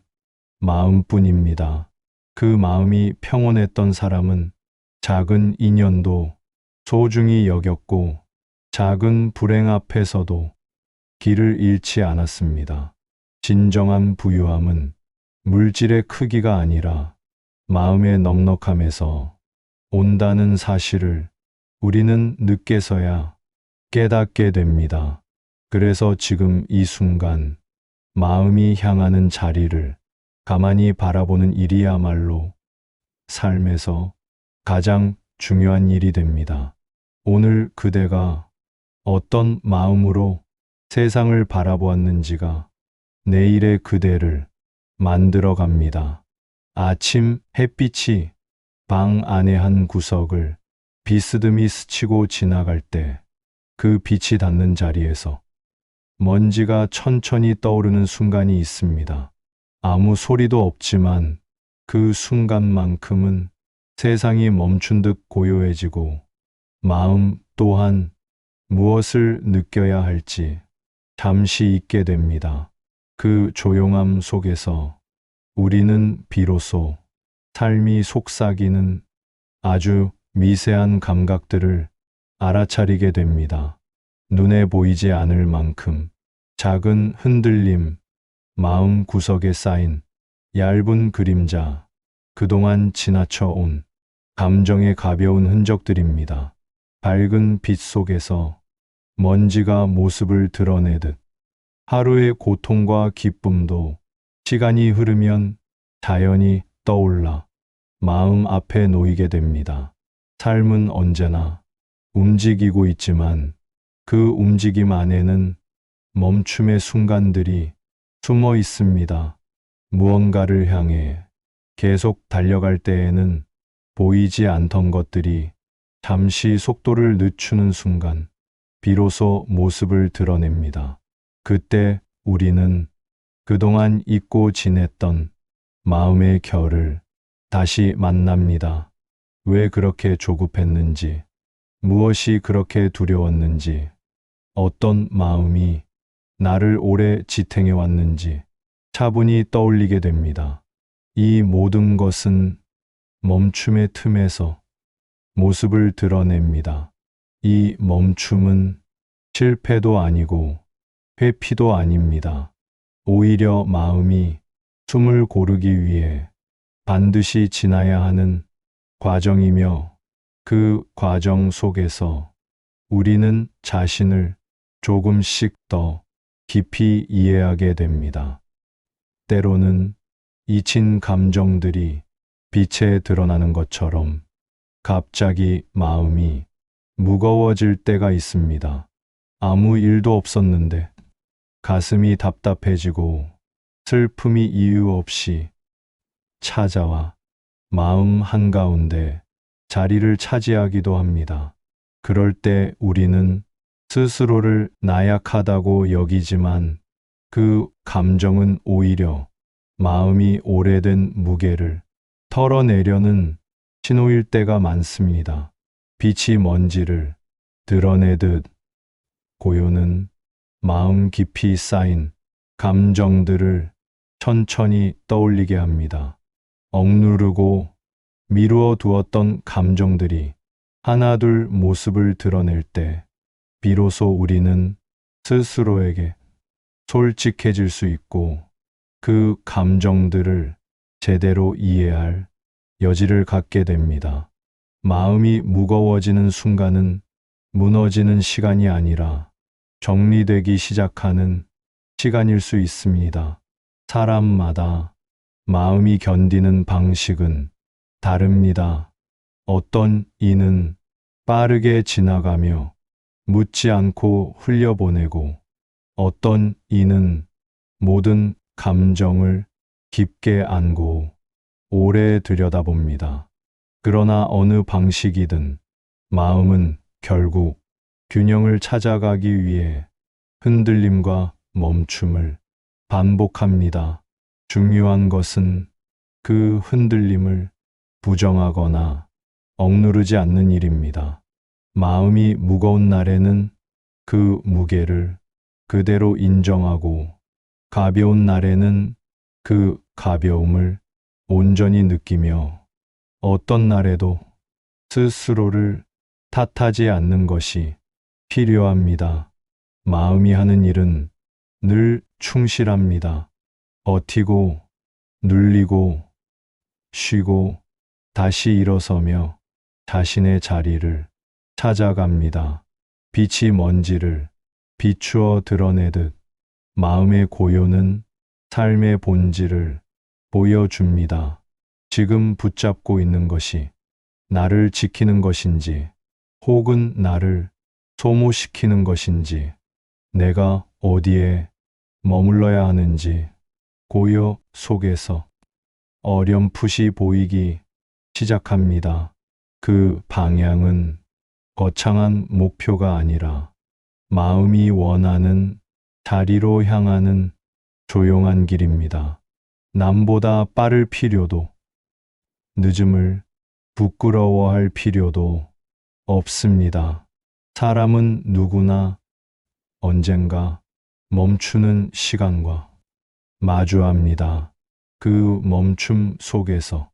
마음뿐입니다. 그 마음이 평온했던 사람은 작은 인연도 소중히 여겼고, 작은 불행 앞에서도 길을 잃지 않았습니다. 진정한 부유함은 물질의 크기가 아니라 마음의 넉넉함에서 온다는 사실을 우리는 늦게서야 깨닫게 됩니다. 그래서 지금 이 순간 마음이 향하는 자리를 가만히 바라보는 일이야말로 삶에서 가장 중요한 일이 됩니다. 오늘 그대가 어떤 마음으로 세상을 바라보았는지가 내일의 그대를 만들어 갑니다. 아침 햇빛이 방 안의 한 구석을 비스듬히 스치고 지나갈 때 그 빛이 닿는 자리에서 먼지가 천천히 떠오르는 순간이 있습니다. 아무 소리도 없지만 그 순간만큼은 세상이 멈춘 듯 고요해지고, 마음 또한 무엇을 느껴야 할지 잠시 잊게 됩니다. 그 조용함 속에서 우리는 비로소 삶이 속삭이는 아주 미세한 감각들을 알아차리게 됩니다. 눈에 보이지 않을 만큼 작은 흔들림, 마음 구석에 쌓인 얇은 그림자, 그동안 지나쳐 온 감정의 가벼운 흔적들입니다. 밝은 빛 속에서 먼지가 모습을 드러내듯 하루의 고통과 기쁨도 시간이 흐르면 자연히 떠올라 마음 앞에 놓이게 됩니다. 삶은 언제나 움직이고 있지만 그 움직임 안에는 멈춤의 순간들이 숨어 있습니다. 무언가를 향해 계속 달려갈 때에는 보이지 않던 것들이 잠시 속도를 늦추는 순간 비로소 모습을 드러냅니다. 그때 우리는 그동안 잊고 지냈던 마음의 결을 다시 만납니다. 왜 그렇게 조급했는지, 무엇이 그렇게 두려웠는지, 어떤 마음이 나를 오래 지탱해 왔는지 차분히 떠올리게 됩니다. 이 모든 것은 멈춤의 틈에서 모습을 드러냅니다. 이 멈춤은 실패도 아니고 회피도 아닙니다. 오히려 마음이 숨을 고르기 위해 반드시 지나야 하는 과정이며 그 과정 속에서 우리는 자신을 조금씩 더 깊이 이해하게 됩니다. 때로는 잊힌 감정들이 빛에 드러나는 것처럼 갑자기 마음이 무거워질 때가 있습니다. 아무 일도 없었는데 가슴이 답답해지고 슬픔이 이유 없이 찾아와 마음 한가운데 자리를 차지하기도 합니다. 그럴 때 우리는 스스로를 나약하다고 여기지만 그 감정은 오히려 마음이 오래된 무게를 털어내려는 신호일 때가 많습니다. 빛이 먼지를 드러내듯 고요는 마음 깊이 쌓인 감정들을 천천히 떠올리게 합니다. 억누르고 미루어 두었던 감정들이 하나둘 모습을 드러낼 때 비로소 우리는 스스로에게 솔직해질 수 있고 그 감정들을 제대로 이해할 여지를 갖게 됩니다. 마음이 무거워지는 순간은 무너지는 시간이 아니라 정리되기 시작하는 시간일 수 있습니다. 사람마다 마음이 견디는 방식은 다릅니다. 어떤 이는 빠르게 지나가며 묻지 않고 흘려보내고 어떤 이는 모든 감정을 깊게 안고 오래 들여다봅니다. 그러나 어느 방식이든 마음은 결국 균형을 찾아가기 위해 흔들림과 멈춤을 반복합니다. 중요한 것은 그 흔들림을 부정하거나 억누르지 않는 일입니다. 마음이 무거운 날에는 그 무게를 그대로 인정하고 가벼운 날에는 그 가벼움을 온전히 느끼며 어떤 날에도 스스로를 탓하지 않는 것이 필요합니다. 마음이 하는 일은 늘 충실합니다. 버티고, 눌리고, 쉬고, 다시 일어서며 자신의 자리를 찾아갑니다. 빛이 먼지를 비추어 드러내듯 마음의 고요는 삶의 본질을 보여줍니다. 지금 붙잡고 있는 것이 나를 지키는 것인지 혹은 나를 소모시키는 것인지 내가 어디에 머물러야 하는지 고요 속에서 어렴풋이 보이기 시작합니다. 그 방향은 거창한 목표가 아니라 마음이 원하는 자리로 향하는 조용한 길입니다. 남보다 빠를 필요도, 늦음을 부끄러워할 필요도 없습니다. 사람은 누구나 언젠가 멈추는 시간과 마주합니다. 그 멈춤 속에서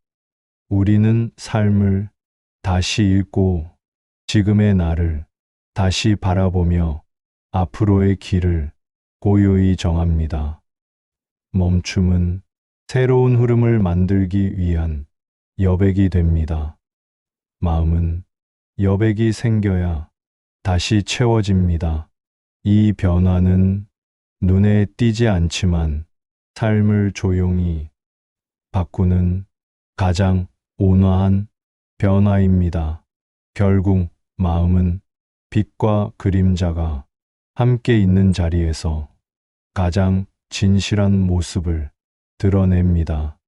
우리는 삶을 다시 읽고 지금의 나를 다시 바라보며 앞으로의 길을 고요히 정합니다. 멈춤은 새로운 흐름을 만들기 위한 여백이 됩니다. 마음은 여백이 생겨야 다시 채워집니다. 이 변화는 눈에 띄지 않지만 삶을 조용히 바꾸는 가장 온화한 변화입니다. 결국 마음은 빛과 그림자가 함께 있는 자리에서 가장 진실한 모습을 드러냅니다.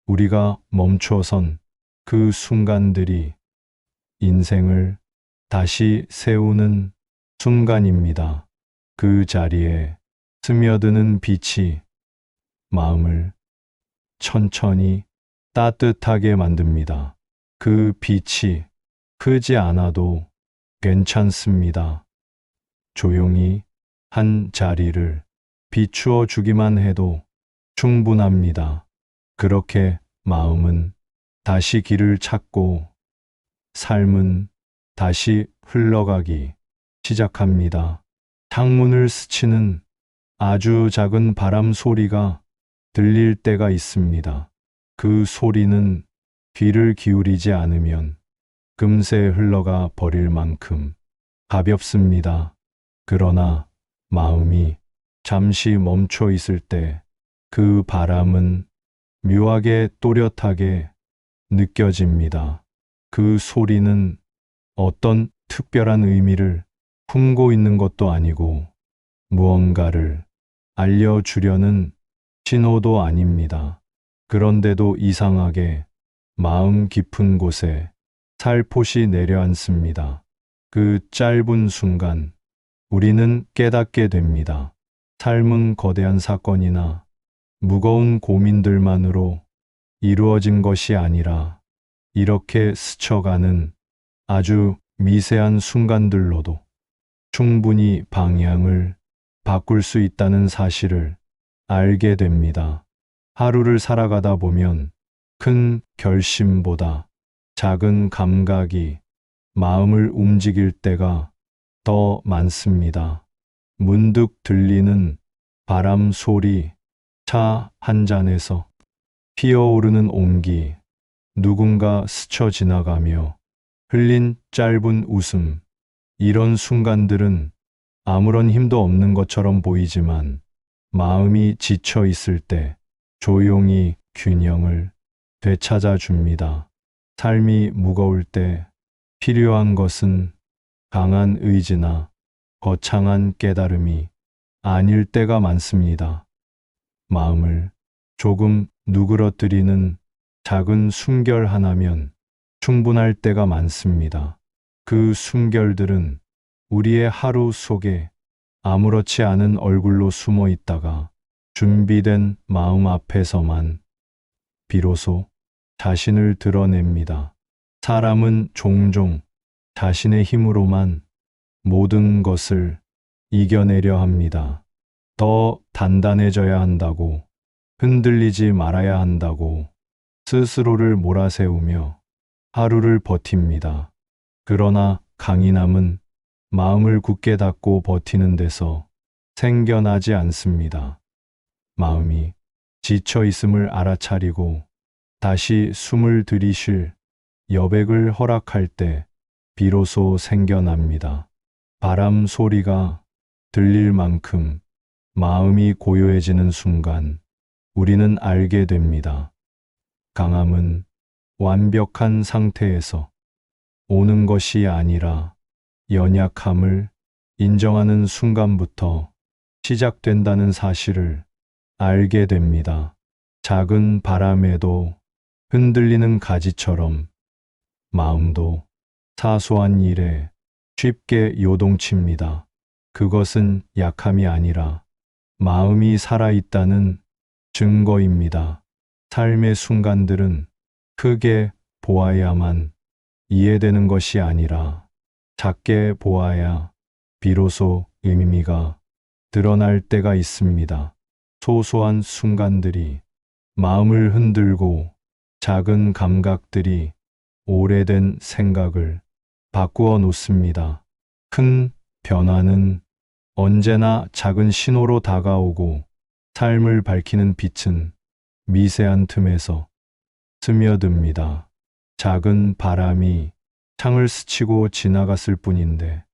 우리가 멈춰선 그 순간들이 인생을 다시 세우는 순간입니다. 그 자리에 스며드는 빛이 마음을 천천히 따뜻하게 만듭니다. 그 빛이 크지 않아도 괜찮습니다. 조용히 한 자리를 비추어 주기만 해도 충분합니다. 그렇게 마음은 다시 길을 찾고 삶은 다시 흘러가기 시작합니다. 창문을 스치는 아주 작은 바람 소리가 들릴 때가 있습니다. 그 소리는 귀를 기울이지 않으면 금세 흘러가 버릴 만큼 가볍습니다. 그러나 마음이 잠시 멈춰 있을 때 그 바람은 묘하게 또렷하게 느껴집니다. 그 소리는 어떤 특별한 의미를 품고 있는 것도 아니고 무언가를 알려주려는 신호도 아닙니다. 그런데도 이상하게 마음 깊은 곳에 살포시 내려앉습니다. 그 짧은 순간 우리는 깨닫게 됩니다. 삶은 거대한 사건이나 무거운 고민들만으로 이루어진 것이 아니라 이렇게 스쳐가는 아주 미세한 순간들로도 충분히 방향을 바꿀 수 있다는 사실을 알게 됩니다. 하루를 살아가다 보면 큰 결심보다 작은 감각이 마음을 움직일 때가 더 많습니다. 문득 들리는 바람 소리, 차 한 잔에서 피어오르는 온기, 누군가 스쳐 지나가며 흘린 짧은 웃음, 이런 순간들은 아무런 힘도 없는 것처럼 보이지만 마음이 지쳐 있을 때 조용히 균형을 되찾아 줍니다. 삶이 무거울 때 필요한 것은 강한 의지나 거창한 깨달음이 아닐 때가 많습니다. 마음을 조금 누그러뜨리는 작은 숨결 하나면 충분할 때가 많습니다. 그 숨결들은 우리의 하루 속에 아무렇지 않은 얼굴로 숨어 있다가 준비된 마음 앞에서만 비로소 자신을 드러냅니다. 사람은 종종 자신의 힘으로만 모든 것을 이겨내려 합니다. 더 단단해져야 한다고, 흔들리지 말아야 한다고 스스로를 몰아세우며 하루를 버팁니다. 그러나 강인함은 마음을 굳게 닫고 버티는 데서 생겨나지 않습니다. 마음이 지쳐 있음을 알아차리고 다시 숨을 들이쉴 여백을 허락할 때 비로소 생겨납니다. 바람 소리가 들릴 만큼 마음이 고요해지는 순간 우리는 알게 됩니다. 강함은 완벽한 상태에서 오는 것이 아니라 연약함을 인정하는 순간부터 시작된다는 사실을 알게 됩니다. 작은 바람에도 흔들리는 가지처럼 마음도 사소한 일에 쉽게 요동칩니다. 그것은 약함이 아니라 마음이 살아있다는 증거입니다. 삶의 순간들은 크게 보아야만 이해되는 것이 아니라 작게 보아야 비로소 의미가 드러날 때가 있습니다. 소소한 순간들이 마음을 흔들고 작은 감각들이 오래된 생각을 바꾸어 놓습니다. 큰 변화는 언제나 작은 신호로 다가오고 삶을 밝히는 빛은 미세한 틈에서 스며듭니다. 작은 바람이 창을 스치고 지나갔을 뿐인데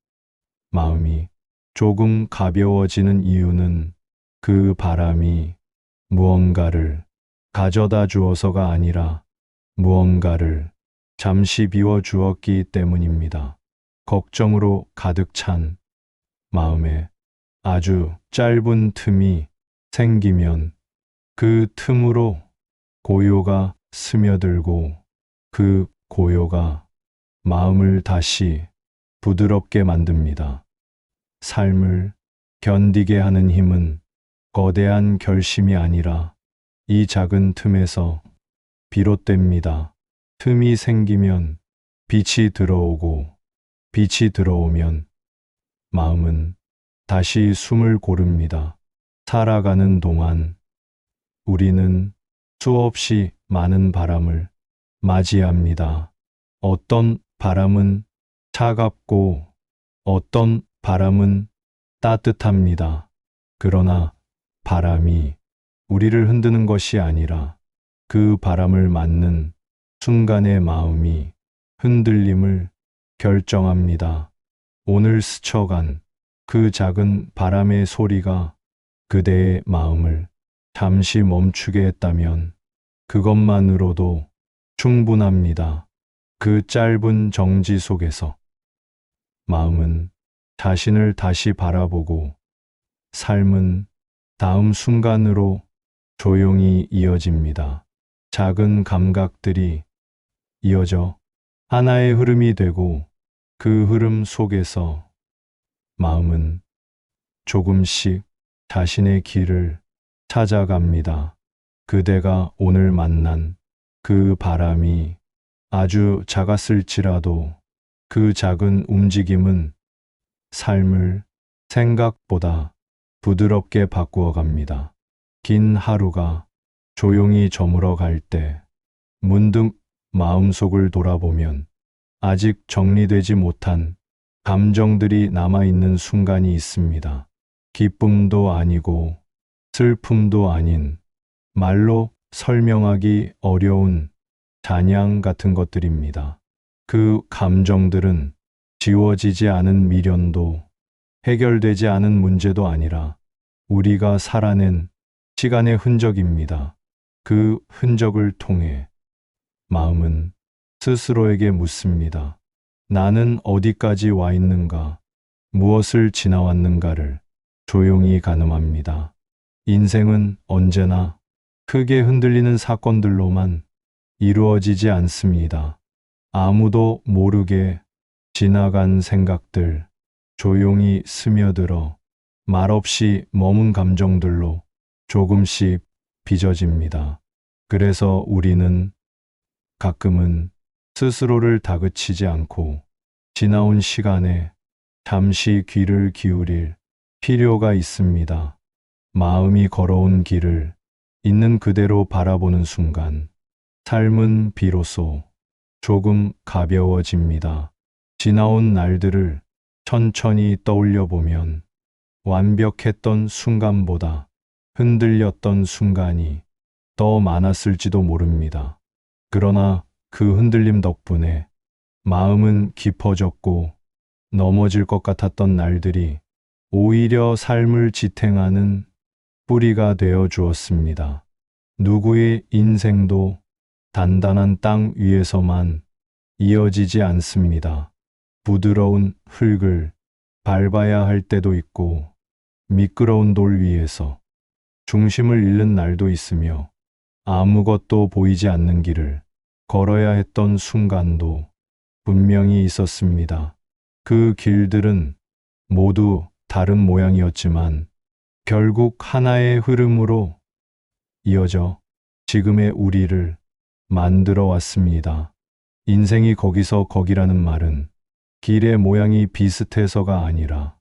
마음이 조금 가벼워지는 이유는 그 바람이 무언가를 가져다 주어서가 아니라 무언가를 잠시 비워 주었기 때문입니다. 걱정으로 가득 찬 마음에 아주 짧은 틈이 생기면 그 틈으로 고요가 스며들고 그 고요가 마음을 다시 부드럽게 만듭니다. 삶을 견디게 하는 힘은 거대한 결심이 아니라 이 작은 틈에서 비롯됩니다. 틈이 생기면 빛이 들어오고 빛이 들어오면 마음은 다시 숨을 고릅니다. 살아가는 동안 우리는 수없이 많은 바람을 맞이합니다. 어떤 바람은 차갑고 어떤 바람은 따뜻합니다. 그러나 바람이 우리를 흔드는 것이 아니라 그 바람을 맞는 순간의 마음이 흔들림을 결정합니다. 오늘 스쳐간 그 작은 바람의 소리가 그대의 마음을 잠시 멈추게 했다면 그것만으로도 충분합니다. 그 짧은 정지 속에서 마음은 자신을 다시 바라보고 삶은 다음 순간으로 조용히 이어집니다. 작은 감각들이 이어져 하나의 흐름이 되고 그 흐름 속에서 마음은 조금씩 자신의 길을 찾아갑니다. 그대가 오늘 만난 그 바람이 아주 작았을지라도 그 작은 움직임은 삶을 생각보다 부드럽게 바꾸어 갑니다. 긴 하루가 조용히 저물어 갈 때 문득 마음속을 돌아보면 아직 정리되지 못한 감정들이 남아있는 순간이 있습니다. 기쁨도 아니고 슬픔도 아닌 말로 설명하기 어려운 잔향 같은 것들입니다. 그 감정들은 지워지지 않은 미련도 해결되지 않은 문제도 아니라 우리가 살아낸 시간의 흔적입니다. 그 흔적을 통해 마음은 스스로에게 묻습니다. 나는 어디까지 와 있는가, 무엇을 지나왔는가를 조용히 가늠합니다. 인생은 언제나 크게 흔들리는 사건들로만 이루어지지 않습니다. 아무도 모르게 지나간 생각들, 조용히 스며들어 말없이 머문 감정들로 조금씩 빚어집니다. 그래서 우리는 가끔은 스스로를 다그치지 않고 지나온 시간에 잠시 귀를 기울일 필요가 있습니다. 마음이 걸어온 길을 있는 그대로 바라보는 순간 삶은 비로소 조금 가벼워집니다. 지나온 날들을 천천히 떠올려 보면 완벽했던 순간보다 흔들렸던 순간이 더 많았을지도 모릅니다. 그러나 그 흔들림 덕분에 마음은 깊어졌고 넘어질 것 같았던 날들이 오히려 삶을 지탱하는 뿌리가 되어 주었습니다. 누구의 인생도 단단한 땅 위에서만 이어지지 않습니다. 부드러운 흙을 밟아야 할 때도 있고 미끄러운 돌 위에서 중심을 잃는 날도 있으며 아무것도 보이지 않는 길을 걸어야 했던 순간도 분명히 있었습니다. 그 길들은 모두 다른 모양이었지만 결국 하나의 흐름으로 이어져 지금의 우리를 만들어 왔습니다. 인생이 거기서 거기라는 말은 길의 모양이 비슷해서가 아니라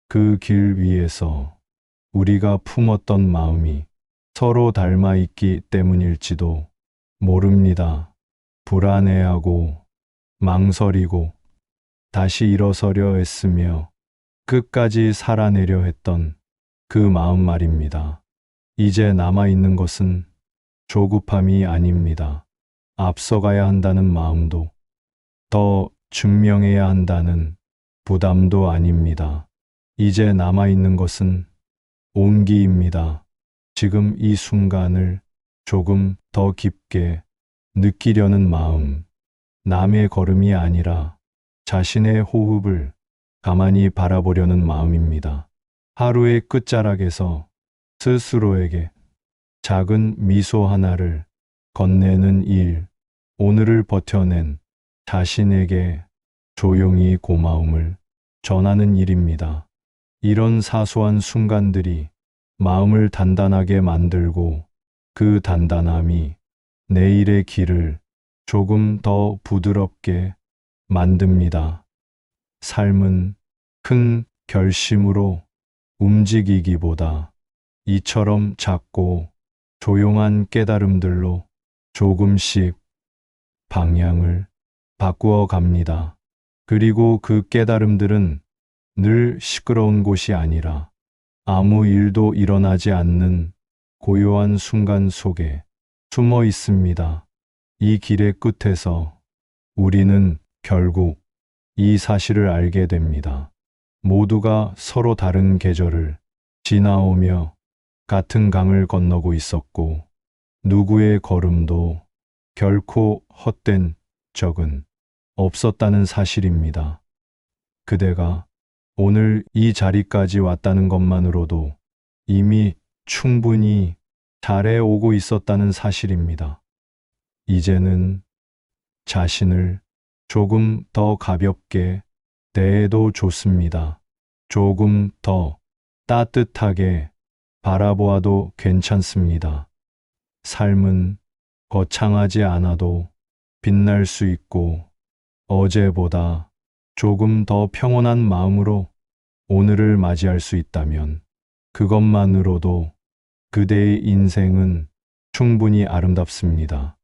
그 길 위에서 우리가 품었던 마음이 서로 닮아 있기 때문일지도 모릅니다. 불안해하고 망설이고 다시 일어서려 했으며 끝까지 살아내려 했던 그 마음 말입니다. 이제 남아있는 것은 조급함이 아닙니다. 앞서가야 한다는 마음도 더 증명해야 한다는 부담도 아닙니다. 이제 남아있는 것은 온기입니다. 지금 이 순간을 조금 더 깊게 느끼려는 마음, 남의 걸음이 아니라 자신의 호흡을 가만히 바라보려는 마음입니다. 하루의 끝자락에서 스스로에게 작은 미소 하나를 건네는 일, 오늘을 버텨낸 자신에게 조용히 고마움을 전하는 일입니다. 이런 사소한 순간들이 마음을 단단하게 만들고 그 단단함이 내일의 길을 조금 더 부드럽게 만듭니다. 삶은 큰 결심으로 움직이기보다 이처럼 작고 조용한 깨달음들로 조금씩 방향을 바꾸어 갑니다. 그리고 그 깨달음들은 늘 시끄러운 곳이 아니라 아무 일도 일어나지 않는 고요한 순간 속에 숨어 있습니다. 이 길의 끝에서 우리는 결국 이 사실을 알게 됩니다. 모두가 서로 다른 계절을 지나오며 같은 강을 건너고 있었고, 누구의 걸음도 결코 헛된 적은 없었다는 사실입니다. 그대가 오늘 이 자리까지 왔다는 것만으로도 이미 충분히 잘해오고 있었다는 사실입니다. 이제는 자신을 조금 더 가볍게 대해도 좋습니다. 조금 더 따뜻하게 바라보아도 괜찮습니다. 삶은 거창하지 않아도 빛날 수 있고, 어제보다 조금 더 평온한 마음으로 오늘을 맞이할 수 있다면 그것만으로도 그대의 인생은 충분히 아름답습니다.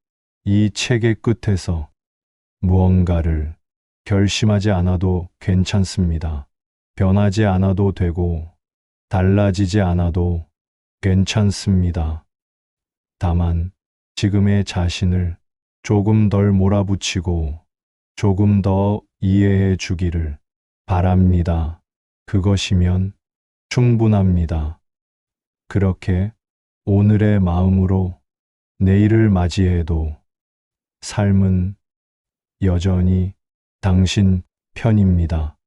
이 책의 끝에서 무언가를 결심하지 않아도 괜찮습니다. 변하지 않아도 되고 달라지지 않아도 괜찮습니다. 다만 지금의 자신을 조금 덜 몰아붙이고 조금 더 이해해 주기를 바랍니다. 그것이면 충분합니다. 그렇게 오늘의 마음으로 내일을 맞이해도 삶은 여전히 당신 편입니다.